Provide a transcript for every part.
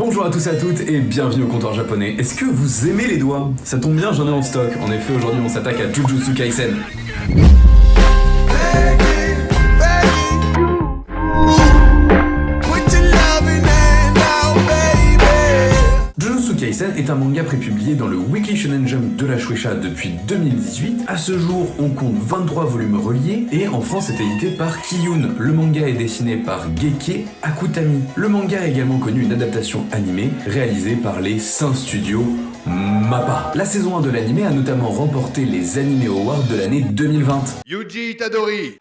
Bonjour à tous et à toutes et bienvenue au comptoir japonais. Est-ce que vous aimez les doigts? Ça tombe bien, j'en ai en stock. En effet, aujourd'hui on s'attaque à Jujutsu Kaisen. Jujutsu Kaisen est un manga prépublié dans le Weekly Shonen Jump de la Shueisha depuis 2018. À ce jour, on compte 23 volumes reliés et en France c'est édité par Kiyun. Le manga est dessiné par Geke Akutami. Le manga a également connu une adaptation animée réalisée par les Saint Studios Mappa. La saison 1 de l'anime a notamment remporté les Anime Awards de l'année 2020. Yuji Itadori.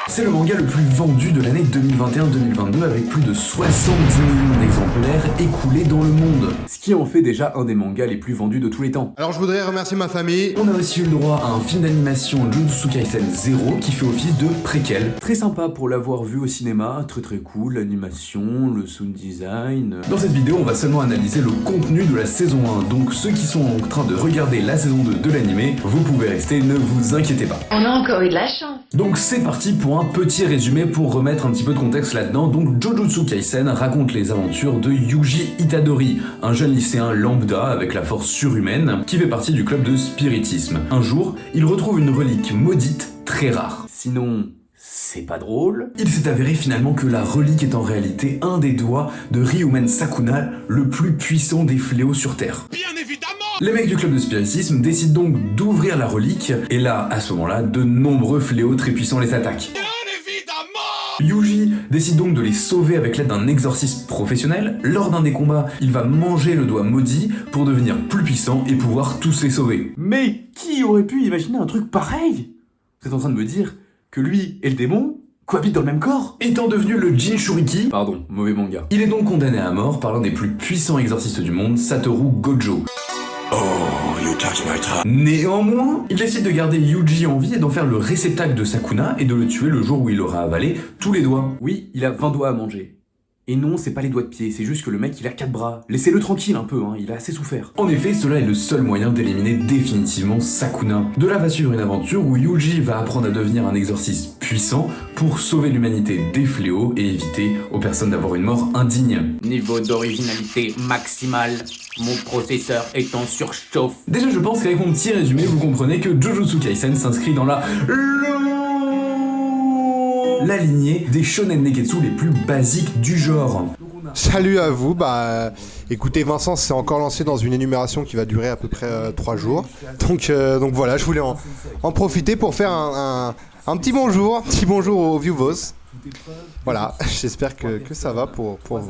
C'est le manga le plus vendu de l'année 2021-2022 avec plus de 70 millions d'exemplaires écoulés dans le monde. Ce qui en fait déjà un des mangas les plus vendus de tous les temps. Alors je voudrais remercier ma famille. On a aussi eu le droit à un film d'animation Jujutsu Kaisen 0 qui fait office de préquel. Très sympa pour l'avoir vu au cinéma, très cool, l'animation, le sound design. Dans cette vidéo, on va seulement analyser le contenu de la saison 1, donc ceux qui sont en train de regarder la saison 2 de l'anime, vous pouvez rester, ne vous inquiétez pas. On a encore eu de la chance. Donc c'est parti pour un petit résumé pour remettre un petit peu de contexte là-dedans. Donc Jujutsu Kaisen raconte les aventures de Yuji Itadori, un jeune lycéen lambda avec la force surhumaine qui fait partie du club de spiritisme. Un jour, il retrouve une relique maudite très rare. Sinon, c'est pas drôle. Il s'est avéré finalement que la relique est en réalité un des doigts de Ryumen Sakuna, le plus puissant des fléaux sur Terre. Bien évidemment. Les mecs du club de spiritisme décident donc d'ouvrir la relique, et là, à ce moment-là, de nombreux fléaux très puissants les attaquent. Bien évidemment. Yuji décide donc de les sauver avec l'aide d'un exorciste professionnel. Lors d'un des combats, il va manger le doigt maudit pour devenir plus puissant et pouvoir tous les sauver. Mais qui aurait pu imaginer un truc pareil? Vous êtes en train de me dire que lui et le démon cohabitent dans le même corps? Étant devenu le Jinchuriki, pardon, mauvais manga, il est donc condamné à mort par l'un des plus puissants exorcistes du monde, Satoru Gojo. Oh, you touch my trap. Néanmoins, il décide de garder Yuji en vie et d'en faire le réceptacle de Sakuna et de le tuer le jour où il aura avalé tous les doigts. Oui, il a 20 doigts à manger. Et non, c'est pas les doigts de pied, c'est juste que le mec il a 4 bras. Laissez-le tranquille un peu, il a assez souffert. En effet, cela est le seul moyen d'éliminer définitivement Sakuna. De là va suivre une aventure où Yuji va apprendre à devenir un exorciste puissant pour sauver l'humanité des fléaux et éviter aux personnes d'avoir une mort indigne. Niveau d'originalité maximal, mon processeur est en surchauffe. Déjà, je pense qu'avec mon petit résumé, vous comprenez que Jujutsu Kaisen s'inscrit dans la lignée des shonen neketsu les plus basiques du genre. Salut à vous, écoutez, Vincent s'est encore lancé dans une énumération qui va durer à peu près 3 jours. Donc voilà, je voulais en profiter pour faire un petit bonjour aux viewers. Voilà, j'espère que ça va pour vous.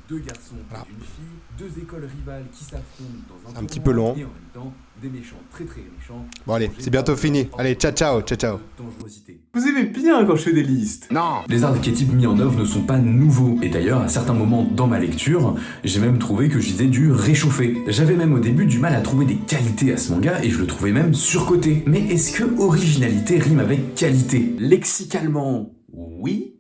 Deux garçons et une fille, deux écoles rivales qui s'affrontent dans un petit peu long. Et en même temps, des méchants très méchants. Bon allez, c'est bientôt fini. Allez, ciao. Dangerosité. Vous aimez bien quand je fais des listes? Non. Les archétypes mis en œuvre ne sont pas nouveaux. Et d'ailleurs, à certains moments dans ma lecture, j'ai même trouvé que je disais du réchauffé. J'avais même au début du mal à trouver des qualités à ce manga et je le trouvais même surcoté. Mais est-ce que originalité rime avec qualité? Lexicalement, oui.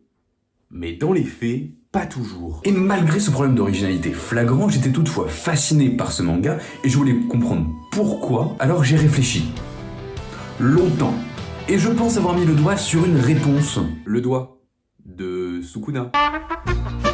Mais dans les faits, pas toujours. Et malgré ce problème d'originalité flagrant, j'étais toutefois fasciné par ce manga et je voulais comprendre pourquoi, alors j'ai réfléchi. Longtemps. Et je pense avoir mis le doigt sur une réponse. Le doigt de Sukuna.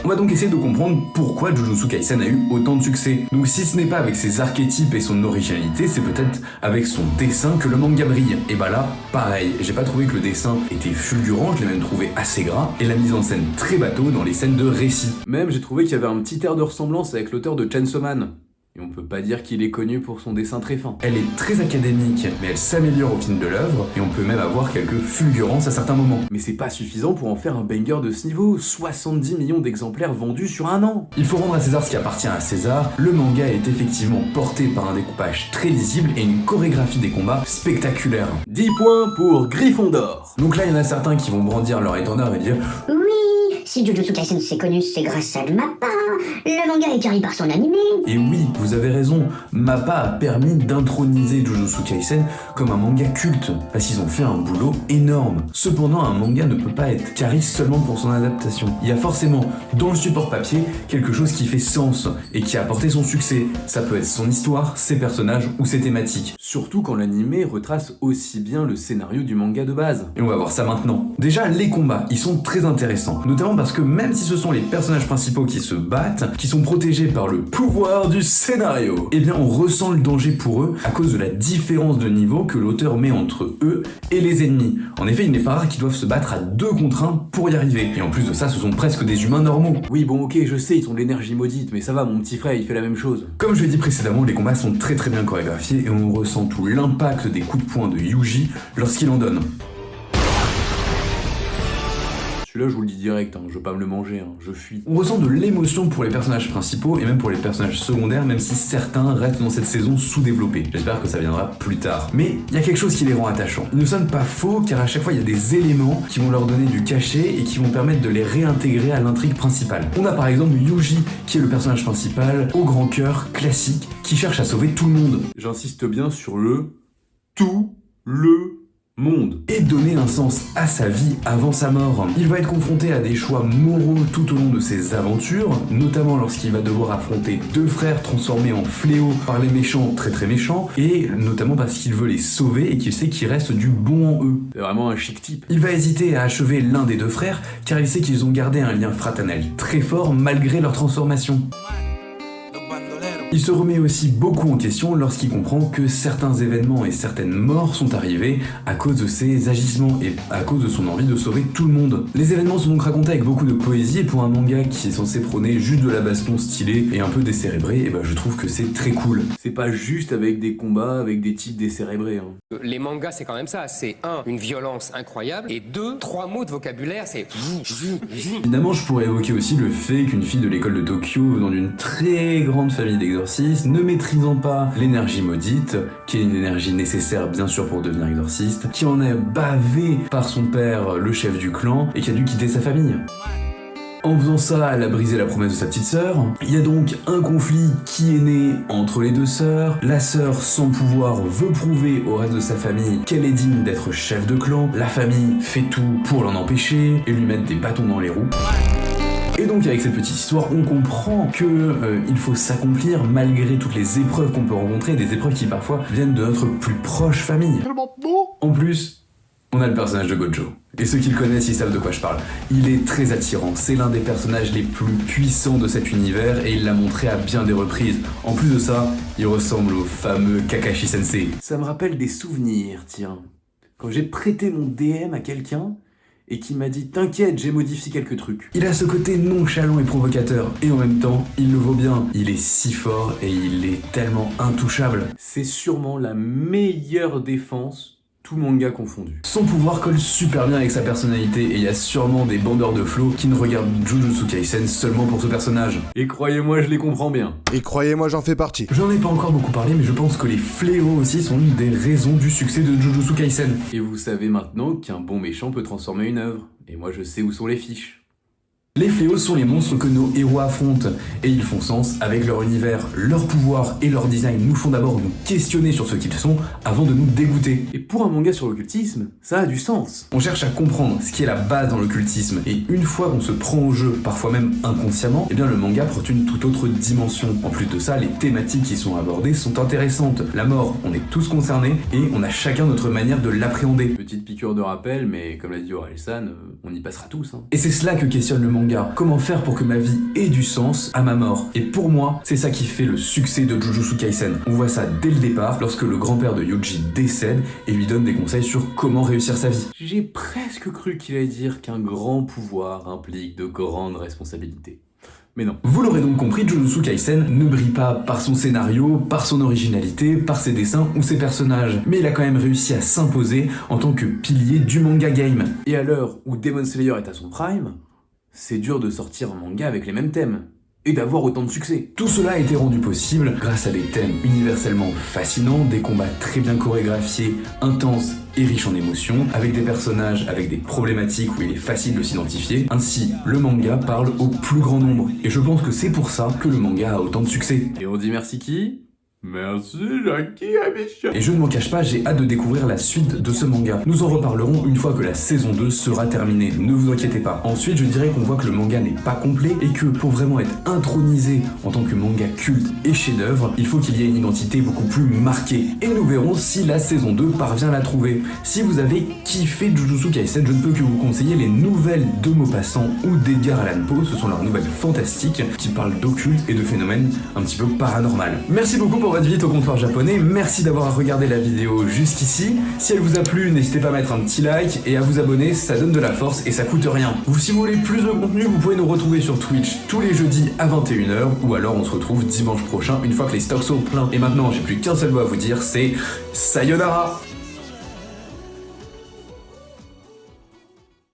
On va donc essayer de comprendre pourquoi Jujutsu Kaisen a eu autant de succès. Donc si ce n'est pas avec ses archétypes et son originalité, c'est peut-être avec son dessin que le manga brille. Et bah là, pareil, j'ai pas trouvé que le dessin était fulgurant, je l'ai même trouvé assez gras, et la mise en scène très bateau dans les scènes de récit. Même j'ai trouvé qu'il y avait un petit air de ressemblance avec l'auteur de Chainsaw Man. Et on peut pas dire qu'il est connu pour son dessin très fin. Elle est très académique, mais elle s'améliore au fil de l'œuvre, et on peut même avoir quelques fulgurances à certains moments. Mais c'est pas suffisant pour en faire un banger de ce niveau, 70 millions d'exemplaires vendus sur un an. Il faut rendre à César ce qui appartient à César, le manga est effectivement porté par un découpage très lisible et une chorégraphie des combats spectaculaire. 10 points pour Gryffondor. Donc là, il y en a certains qui vont brandir leur étendard et dire Oui, si Jujutsu Kaisen c'est connu, c'est grâce à Mappa. le manga est carré par son animé. Et oui, vous avez raison, Mappa a permis d'introniser Jujutsu Kaisen comme un manga culte, parce qu'ils ont fait un boulot énorme. Cependant, un manga ne peut pas être carré seulement pour son adaptation. Il y a forcément, dans le support papier, quelque chose qui fait sens et qui a apporté son succès. Ça peut être son histoire, ses personnages ou ses thématiques. Surtout quand l'animé retrace aussi bien le scénario du manga de base. Et on va voir ça maintenant. Déjà, les combats, ils sont très intéressants, notamment parce que même si ce sont les personnages principaux qui se battent, qui sont protégés par le pouvoir du scénario, eh bien on ressent le danger pour eux à cause de la différence de niveau que l'auteur met entre eux et les ennemis. En effet, il n'est pas rare qu'ils doivent se battre à 2 contre 1 pour y arriver. Et en plus de ça, ce sont presque des humains normaux. Oui, bon, ok, je sais, ils ont de l'énergie maudite, mais ça va, mon petit frère, il fait la même chose. Comme je l'ai dit précédemment, les combats sont très bien chorégraphiés et on ressent tout l'impact des coups de poing de Yuji lorsqu'il en donne. Celui-là, je vous le dis direct, je veux pas me le manger, je fuis. On ressent de l'émotion pour les personnages principaux et même pour les personnages secondaires, même si certains restent dans cette saison sous-développés. J'espère que ça viendra plus tard. Mais il y a quelque chose qui les rend attachants. Ils ne sonnent pas faux car à chaque fois il y a des éléments qui vont leur donner du cachet et qui vont permettre de les réintégrer à l'intrigue principale. On a par exemple Yuji qui est le personnage principal, au grand cœur, classique, qui cherche à sauver tout le monde. J'insiste bien sur le tout le monde. Et donner un sens à sa vie avant sa mort. Il va être confronté à des choix moraux tout au long de ses aventures, notamment lorsqu'il va devoir affronter 2 frères transformés en fléaux par les méchants très méchants, et notamment parce qu'il veut les sauver et qu'il sait qu'il reste du bon en eux. C'est vraiment un chic type. Il va hésiter à achever l'un des 2 frères, car il sait qu'ils ont gardé un lien fraternel très fort malgré leur transformation. Il se remet aussi beaucoup en question lorsqu'il comprend que certains événements et certaines morts sont arrivés à cause de ses agissements et à cause de son envie de sauver tout le monde. Les événements sont donc racontés avec beaucoup de poésie et pour un manga qui est censé prôner juste de la baston stylée et un peu décérébré, et je trouve que c'est très cool. C'est pas juste avec des combats, avec des types décérébrés. Les mangas, c'est quand même ça. C'est 1, une violence incroyable, et 2, 3 mots de vocabulaire, c'est... Évidemment, je pourrais évoquer aussi le fait qu'une fille de l'école de Tokyo venant d'une très grande famille d'exorcistes, ne maîtrisant pas l'énergie maudite, qui est une énergie nécessaire bien sûr pour devenir exorciste, qui en est bavé par son père, le chef du clan, et qui a dû quitter sa famille. En faisant ça, elle a brisé la promesse de sa petite sœur. Il y a donc un conflit qui est né entre les 2 sœurs. La sœur sans pouvoir veut prouver au reste de sa famille qu'elle est digne d'être chef de clan. La famille fait tout pour l'en empêcher et lui mettre des bâtons dans les roues. Et donc avec cette petite histoire, on comprend que il faut s'accomplir malgré toutes les épreuves qu'on peut rencontrer, des épreuves qui parfois viennent de notre plus proche famille. En plus, on a le personnage de Gojo. Et ceux qui le connaissent, ils savent de quoi je parle. Il est très attirant, c'est l'un des personnages les plus puissants de cet univers et il l'a montré à bien des reprises. En plus de ça, il ressemble au fameux Kakashi Sensei. Ça me rappelle des souvenirs, tiens. Quand j'ai prêté mon DM à quelqu'un et qui m'a dit « T'inquiète, j'ai modifié quelques trucs ». Il a ce côté nonchalant et provocateur, et en même temps, il le vaut bien. Il est si fort et il est tellement intouchable. C'est sûrement la meilleure défense, tout manga confondu. Son pouvoir colle super bien avec sa personnalité, et il y a sûrement des bandeurs de flow qui ne regardent Jujutsu Kaisen seulement pour ce personnage. Et croyez-moi, je les comprends bien. Et croyez-moi, j'en fais partie. J'en ai pas encore beaucoup parlé, mais je pense que les fléaux aussi sont une des raisons du succès de Jujutsu Kaisen. Et vous savez maintenant qu'un bon méchant peut transformer une œuvre. Et moi je sais où sont les fiches. Les fléaux sont les monstres que nos héros affrontent, et ils font sens avec leur univers, leur pouvoir et leur design nous font d'abord nous questionner sur ce qu'ils sont avant de nous dégoûter. Et pour un manga sur l'occultisme, ça a du sens. On cherche à comprendre ce qui est la base dans l'occultisme, et une fois qu'on se prend au jeu, parfois même inconsciemment, eh bien le manga porte une toute autre dimension. En plus de ça, les thématiques qui sont abordées sont intéressantes. La mort, on est tous concernés, et on a chacun notre manière de l'appréhender. Petite piqûre de rappel, mais comme l'a dit Orelsan, on y passera tous. Et c'est cela que questionne le manga. Comment faire pour que ma vie ait du sens à ma mort? Et pour moi, c'est ça qui fait le succès de Jujutsu Kaisen. On voit ça dès le départ, lorsque le grand-père de Yuji décède et lui donne des conseils sur comment réussir sa vie. J'ai presque cru qu'il allait dire qu'un grand pouvoir implique de grandes responsabilités. Mais non. Vous l'aurez donc compris, Jujutsu Kaisen ne brille pas par son scénario, par son originalité, par ses dessins ou ses personnages, mais il a quand même réussi à s'imposer en tant que pilier du manga game. Et à l'heure où Demon Slayer est à son prime, c'est dur de sortir un manga avec les mêmes thèmes. et d'avoir autant de succès. Tout cela a été rendu possible grâce à des thèmes universellement fascinants, des combats très bien chorégraphiés, intenses et riches en émotions, avec des personnages avec des problématiques où il est facile de s'identifier. Ainsi, le manga parle au plus grand nombre. Et je pense que c'est pour ça que le manga a autant de succès. Et on dit merci qui? Merci Jackie Amicia. Et je ne m'en cache pas, j'ai hâte de découvrir la suite de ce manga. Nous en reparlerons une fois que la saison 2 sera terminée, ne vous inquiétez pas. Ensuite, je dirais qu'on voit que le manga n'est pas complet et que pour vraiment être intronisé en tant que manga culte et chef-d'œuvre, il faut qu'il y ait une identité beaucoup plus marquée. Et nous verrons si la saison 2 parvient à la trouver. Si vous avez kiffé Jujutsu Kaisen, je ne peux que vous conseiller les nouvelles de Maupassant ou d'Edgar Allan Poe. Ce sont leurs nouvelles fantastiques qui parlent d'occulte et de phénomènes un petit peu paranormal. Merci beaucoup pour votre visite au comptoir japonais, merci d'avoir regardé la vidéo jusqu'ici. Si elle vous a plu, n'hésitez pas à mettre un petit like et à vous abonner, ça donne de la force et ça coûte rien. Si vous voulez plus de contenu, vous pouvez nous retrouver sur Twitch tous les jeudis à 21h ou alors on se retrouve dimanche prochain une fois que les stocks sont pleins. Et maintenant, j'ai plus qu'un seul mot à vous dire, c'est sayonara.